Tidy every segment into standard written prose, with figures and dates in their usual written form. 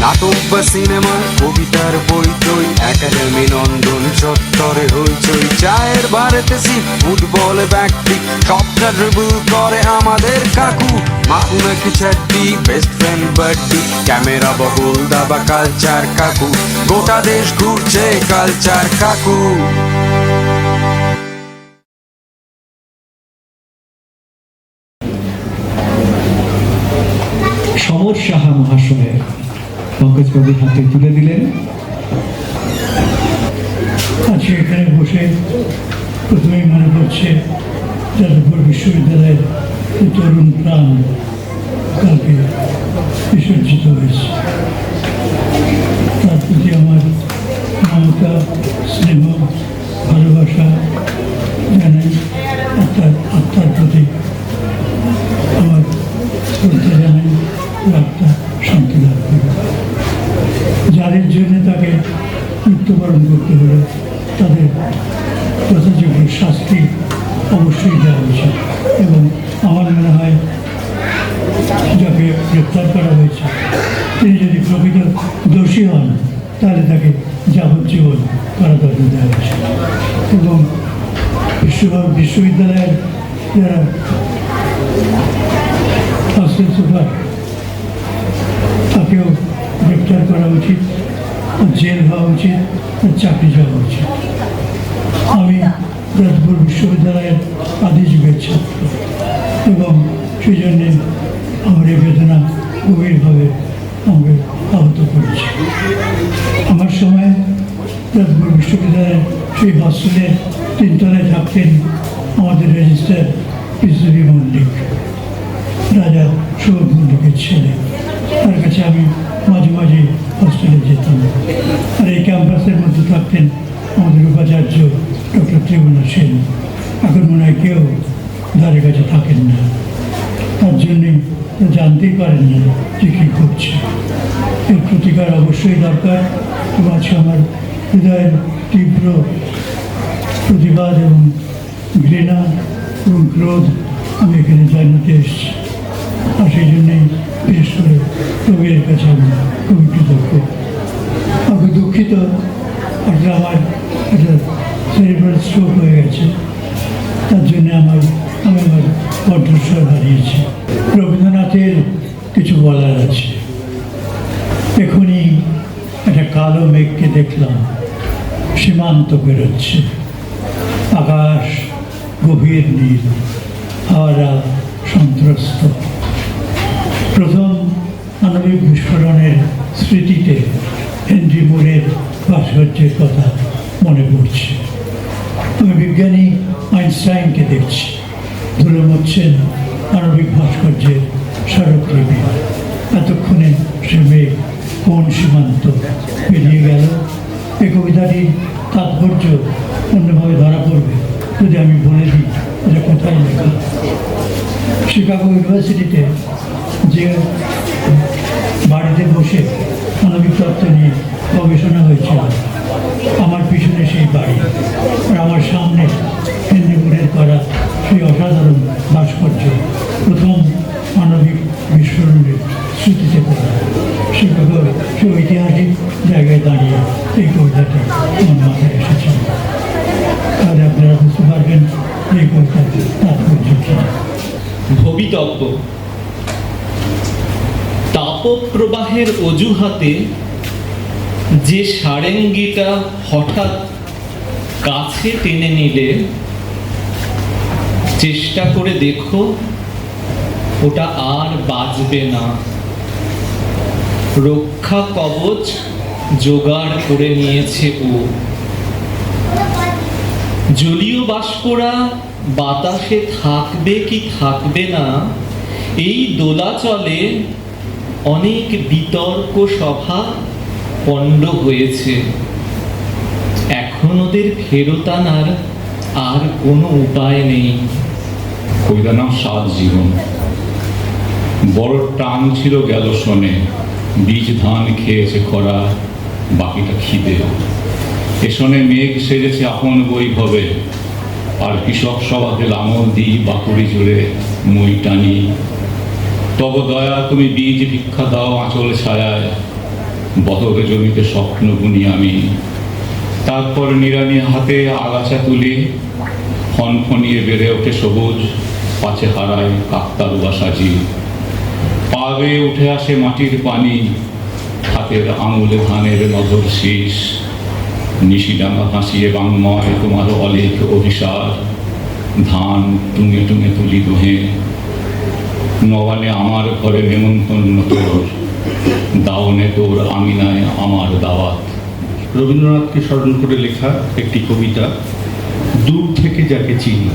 নাটক বা সিনেমা, কবিতার বই টই, একাডেমি নন্দন চত্বরে হইচই। চায়ের বারেতে সিট, ফুটবলে ব্যক্তি, সবটা ড্রিবল করে আমাদের কাকু। মাকু নাকি চাড্ডি, বেস্ট ফ্রেন্ড বাড্ডি, ক্যামেরা বহুল দাবা কালচার কাকু। গোটা দেশ ঘুরছে কালচার কাকু। সমর সাহা মহাশয় পঙ্কজবাবুর হাতে তুলে দিলেন। আজকে এখানে বসে প্রথমেই মনে পড়ছে যাদবপুর বিশ্ববিদ্যালয়ের তরুণ প্রাণ কালকে বিসর্জিত হয়েছে। তার প্রতি আমার মমতা, স্নেহ, ভালোবাসা জানাই। তার আত্মার প্রতি আমার শ্রদ্ধা জানাই, আত্মা শান্তি লাভ করবে। যাদের জন্য তাকে মৃত্যুবরণ করতে হলো তাদের যথাযোগ্য শাস্তি অবশ্যই দেওয়া উচিত। এবং আমার মনে হয় যাকে গ্রেপ্তার করা হয়েছে তিনি যদি প্রকৃত দোষী হন তাহলে তাকে যাবজ্জীবন কারাদণ্ড দেওয়া উচিত। এবং বিশ্ববিদ্যালয়ের যারা হস্টেল সুপার তাকেও গ্রেপ্তার করা উচিত, জেল হওয়া উচিত, চাকরি যাওয়া উচিত। আমি যাদবপুর বিশ্ববিদ্যালয়ের আদি যুগের ছাত্র এবং সেই জন্যে আমার এই বেদনা গভীরভাবে আমাকে আহত করেছে। আমার সময় যাদবপুর বিশ্ববিদ্যালয়ের সেই হস্টেলের 3 তলায় থাকতেন আমাদের রেজিস্ট্রার পিসবি মল্লিক, রাজা সুবোধ মল্লিকের ছেলে। তার কাছে আমি মাঝে মাঝে হস্টেলে যেতাম। আর এই ক্যাম্পাসের মধ্যে থাকতেন আমাদের উপাচার্য ডক্টর ত্রিগুণা সেন। এখন মনে হয় কেউ ধারে কাছে থাকেন না, তার জন্যে জানতেই পারেন না যে কী করছে। এর প্রতিকার অবশ্যই দরকার। এবং আজকে আমার হৃদয়ের তীব্র প্রতিবাদ এবং ঘৃণা এবং ক্রোধ আমি এখানে জানাতে এসেছি। আর সেই জন্যেই বিশেষ করে রবির কাছে আমি খুবই কৃতজ্ঞ। আমি দুঃখিত, আসলে আমার একটা সেরিব্রাল স্ট্রোক হয়ে গেছে, তার জন্যে আমি আমার কণ্ঠস্বর হারিয়েছি। রবীন্দ্রনাথের কিছু বলার আছে। এখনই একটা কালো মেঘকে দেখলাম সীমান্ত বেরোচ্ছে, আকাশ গভীর নীল, হাওড়া সন্ত্রস্ত। প্রথম আণবিক বিস্ফোরণের স্মৃতিতে হেনরি মুরের ভাস্কর্যের কথা মনে পড়ছে। আমি বিজ্ঞানী আইনস্টাইনকে দেখছি ধুলো মুছছেন আণবিক ভাস্কর্যের স্মারকলিপি। এতক্ষণে সে মেঘ কোন সীমান্ত পেরিয়ে গেল। এই কবিতাটির তাৎপর্য অন্যভাবে ধরা পড়বে যদি আমি বলে দিই এটা কোথায় লেখা। শিকাগো ইউনিভার্সিটিতে যে বাড়িতে বসে আণবিক তত্ত্ব নিয়ে গবেষণা হয়েছিল, আমার পিছনে সেই বাড়ি, আর আমার সামনে হেনরি মুরের করা সেই অসাধারণ ভাস্কর্য প্রথম আণবিক বিস্ফোরণের স্মৃতিতে পড়া। শিকাগোর সেই ঐতিহাসিক জায়গায় দাঁড়িয়ে এই কবিতাটি আমার মাথায় এসেছিল। তাহলে আপনারা বুঝতে পারবেন এই কবিতার তাৎপর্য কী। ভবিতব্য তাপপ্রবাহের অজুহাতে যে সারেঙ্গিটা হঠাৎ কাছে টেনে নিলে চেষ্টা করে দেখো ওটা আর বাজবে না। রক্ষা কবচ জোগাড় করে নিয়েছে ও। জলীয় বাষ্পরা বাতাসে থাকবে কি থাকবে না এই দোলাচলে অনেক বিতর্ক সভা পণ্ড হয়েছে। এখন ওদের ফেরত আনার আর কোনো উপায় নেই। কবিতার নাম 7 জীবন। বড় টান ছিল গেল শোনে, বীজ ধান খেয়েছে খরা, বাকিটা খিদে। এসনে মেঘ সেজেছে আপন বৈভবে, আর কৃষক সভাতে লাঙল দিই বাকুড়ি জুড়ে মই টানি। তব দয়া তুমি বীজ ভিক্ষা দাও আঁচল ছায়ায়, বদর জমিতে স্বপ্ন বুনি আমি, তারপর নিরানি হাতে আগাছা তুলে ফনফনিয়ে বেড়ে ওঠে সবুজ, পাছে হারায় কাকতারুয়া সাজি। পা বেয়ে উঠে আসে মাটির পানি, হাতের আঙুলে ধানের নজর শীষ। নিশিডাঙ্গা ভাসিয়ে বাংময় তোমার অলেখ অভিসার, ধান টুঙে টুঙে তুলি দুহে। নবানে আমার ঘরে নেমন্তন্ন তোর, দাওনে তোর আমিনায় আমার দাওয়াত। রবীন্দ্রনাথকে স্মরণ করে লেখা একটি কবিতা, দূর থেকে যাকে চিনি।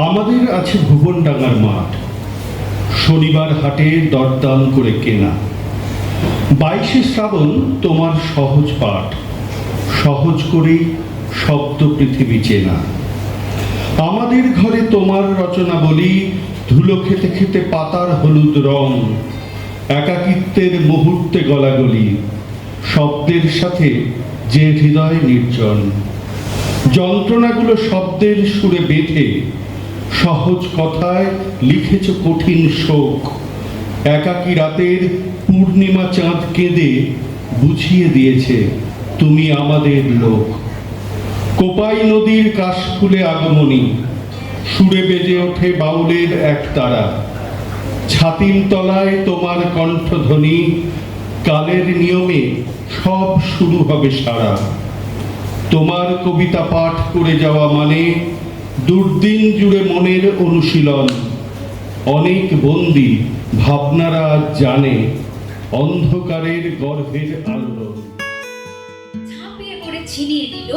আমাদের আছে ভুবনডাঙ্গার মাঠ, শনিবার হাটে দরদাম করে কেনা। 22শে শ্রাবণ তোমার সহজ পাঠ, সহজ করেই শব্দ পৃথিবী চেনা। আমাদের ঘরে তোমার রচনা বলি, ধুলো খেতে খেতে পাতার হলুদ রং। একাকিত্বের মুহূর্তে গলাগলি, শব্দের সাথে যে হৃদয় নির্জন। যন্ত্রণাগুলো শব্দের সুরে বেঁধে সহজ কথায় লিখেছ কঠিন শোক। একাকী রাতের পূর্ণিমা চাঁদ কেঁদে বুঝিয়ে দিয়েছে তুমি আমাদের লোক। কোপাই নদীর কাশফুলে আগমনী, সুরে বেজে ওঠে বাউলের এক তারা। ছাতিম তলায় তোমার কণ্ঠধ্বনি, কালের নিয়মে সব শুরু হবে সারা। তোমার কবিতা পাঠ করে যাওয়া মানে দুর্দিন জুড়ে মনের অনুশীলন। অনেক বন্দী ভাবনারা আজ জানে অন্ধকারের গর্ভের আলোড়ন। ঝাঁপিয়ে পড়ে ছিনিয়ে নিল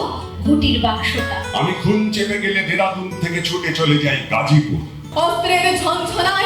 ঘুটির বাক্সটা। আমি খুন চেপে গেলে দেরাদুন থেকে ছুটে চলে যাই গাজীপুর। অস্ত্রের ঝনঝনায়